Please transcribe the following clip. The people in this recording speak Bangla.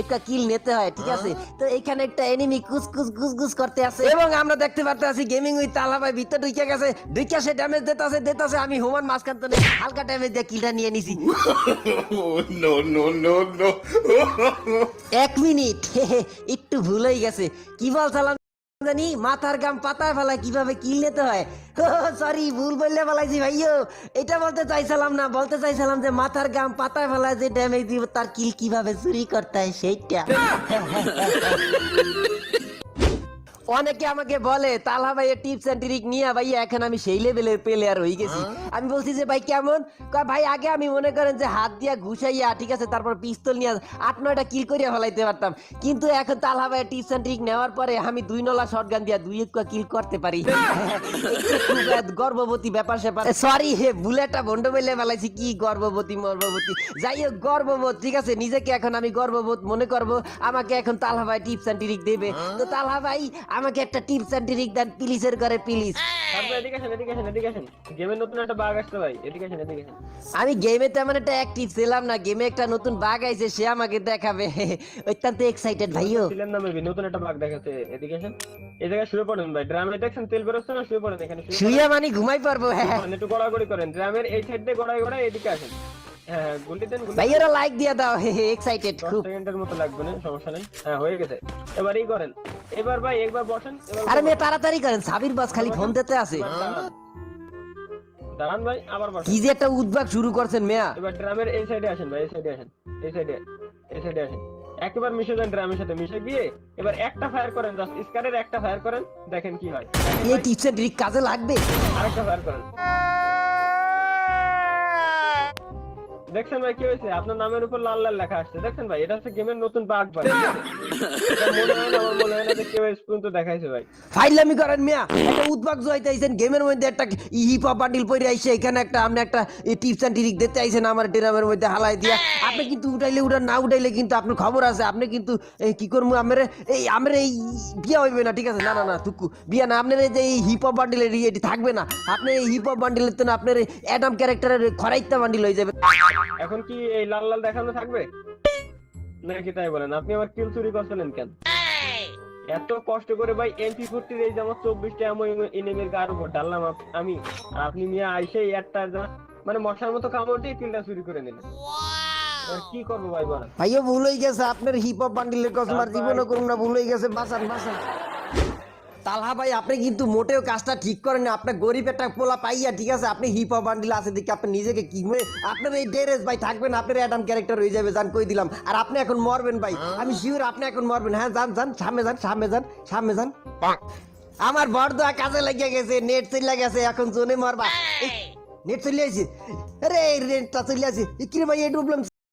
একটা কিল নিতে হয়, ঠিক আছে? তো এখানে একটা এনিমি কুস করতে আছে এবং আমরা দেখতে পারতেছি গেমিং উইথ তালহা ভাই ভিতরে ঢুকে গেছে, ঢুকে সে ড্যামেজ দিতেছে, আমি হুমান মাঝখান থেকে হালকা ড্যামেজ দিয়ে কিলটা নিয়ে নিছি। No, no, no, no. 1 minute একটু ভুল হয়ে গেছে। কি বলছিলাম জানি? মাথার গাম পাতায় ফেলা কিভাবে কিল নিতে হয়। সরি, ভুল বললে ফেলাইছি ভাইও। এটা বলতে চাইছিলাম না, বলতে চাইছিলাম যে মাথার গাম পাতায় ফেলায় যে ড্যামেজ দিব তার কিল কিভাবে চুরি করতে হয় সেইটা। অনেকে আমাকে বলে তালহা ভাইয়ের টিপস এন্ড ট্রিক নিয়ে ভাইয়া এখন আমি সেই লেভেলের প্লেয়ার হয়ে গেছি। আমি বলছি যে ভাই কেমন? কয় ভাই আগে আমি মনে করেন যে হাত দিয়া ঘুষাইয়া, ঠিক আছে, তারপর পিস্তল নিয়ে 8-9টা কিল করিয়া ফেলাইতে পারতাম, কিন্তু এখন তালহা ভাইয়ের টিপস এন্ড ট্রিক নেওয়ার পরে আমি 2 নলা শটগান দিয়া 2-1 কিল করতে পারি। গর্ভবতী ব্যাপার স্যাপার, সরি বুলেটটা ভন্ড বলে ফেলাইছি। কি গর্ভবতী মর্ভবতী, যাই হোক গর্ভবোধ, ঠিক আছে, নিজেকে এখন আমি গর্ভবোধ মনে করব। আমাকে এখন তালহা ভাই টিপস এন্ড ট্রিক দেবে। তো তালহা ভাই আমাকে একটা টিপস এন্ড ট্রিক দেন প্লিজের করে, প্লিজ। গেমের নতুন একটা বাগ আসছে ভাই, এদিকে আসেন। আমি গেমে তেমন একটা অ্যাক্টিভ ছিলাম না, গেমে একটা নতুন বাগ আইছে, সে আমাকে দেখাবে। অত্যন্ত এক্সাইটেড ভাইও। ছিলেন না মেবি, নতুন একটা বাগ দেখাচ্ছে, এদিকে আসেন। এই জায়গায় শুয়ে পড়েন ভাই, ড্রামে দেখছেন তেল বেরোচ্ছে না, শুয়ে পড়েন এখানে, শুইয়া মানে ঘুমাই পারবো। হ্যাঁ একটু গড়াগড়ি করেন, ড্রামের এই সাইড দিয়ে গড়াই এদিকে আসেন। হ্যাঁ, গুলি দেন, গুলি। ভাইয়েরা লাইক দিয়ে দাও, এক্সাইটেড 10 খুব। সেকেন্ডের মতো লাগবে না, সমস্যা নেই। হ্যাঁ, হয়ে গেছে, এবারই করেন। এবার ভাই একবার বসেন, আরে মেয়ে তাড়াতাড়ি করেন, সাবির বাস খালি ফোন দিতে আছে। দাঁড়ান ভাই, আবার বসেন। কি যে একটা উদ্বাগ শুরু করছেন মেয়া। এবার ড্রামের এই সাইডে আসেন ভাই, এই সাইডে আসেন। একবার মিশে যান ড্রামের সাথে, মিশে গিয়ে এবার একটা ফায়ার করেন, জাস্ট স্কারের একটা ফায়ার করেন, দেখেন কি হয়। এই টিপস এন্ড ট্রিক কাজে লাগবে। আরেকটা ফায়ার করেন। দেখছেন ভাই কি হয়েছে? আপনার নামের উপর লাল লাল লেখা আসছে, দেখছেন ভাই? এটা হচ্ছে গেমের নতুন বাগ ভাই। এটা আমার মনে হয় না যে কেউ পর্যন্ত দেখাইছে ভাই। ফাইলামি করেন মিয়া, একটা উদ্বাগ জয়তাইছেন গেমের মধ্যে, একটা হিপ হপ বান্ডিল পরে আইছে এখানে, একটা আপনি একটা টিপস এন্ড ট্রিক দিতে আইছেন আমার ড্রামের মধ্যে হালাই দিয়া। আপনি কিন্তু উঠাইলে না উঠাইলে কিন্তু আপনার খবর আছে, আপনি কিন্তু কি করবো আমার এই বিয়া হইবে না, ঠিক আছে? না তুকু বিয়া না, আপনার এই যে এই হিপ হপ বান্ডিলের এটি থাকবে না। আপনি এই হিপ হপ বান্ডিলের তো না, আপনার অ্যাডাম ক্যারেক্টারের খরাইত্যা বান্ডিল হয়ে যাবে। এখন কি এই লাল লাল দেখানো থাকবে নাকি? তাই বলেন, আপনি আমার কিল চুরি করছিলেন কেন? এত কষ্ট করে ভাই MP40 এই যে আমার 24টা এনিমির গার উপর ডাললাম আমি, আর আপনি নিয়ে আইসে একটা মানে মশার মতো কামড় দিয়ে কিলটা চুরি করে নিলেন। কি করবো ভাই বলেন? ভাইও ভুল হয়ে গেছে, আপনার হিপ হপ বান্ডিলের কসম আর জীবনও করুন না, ভুল হয়ে গেছে, বাঁচান। তালহা ভাই আপনি কিন্তু মোটেও কাজটা ঠিক করেন না। আপনার গরিব একটা পোলা পাইয়া, ঠিক আছে, আপনি হিপ হপ বান্ডিল আছে দেখে আপনি নিজেকে কি আপনার এই ড্রেস ভাই থাকবে না, আপনার অ্যাডাম ক্যারেক্টার হয়ে যাবে, জান কই দিলাম। আর আপনি এখন মরবেন ভাই, আমি শিওর আপনি এখন মরবেন। হ্যাঁ যান সামনে যান। আমার বড়দা কাজে লেগে গেছে, নেট চলে গেছে, এখন জোনে মরবা। নেট চলে আসছে, আরে নেটটা চলে আসছে, কি রে ভাই এই প্রবলেম।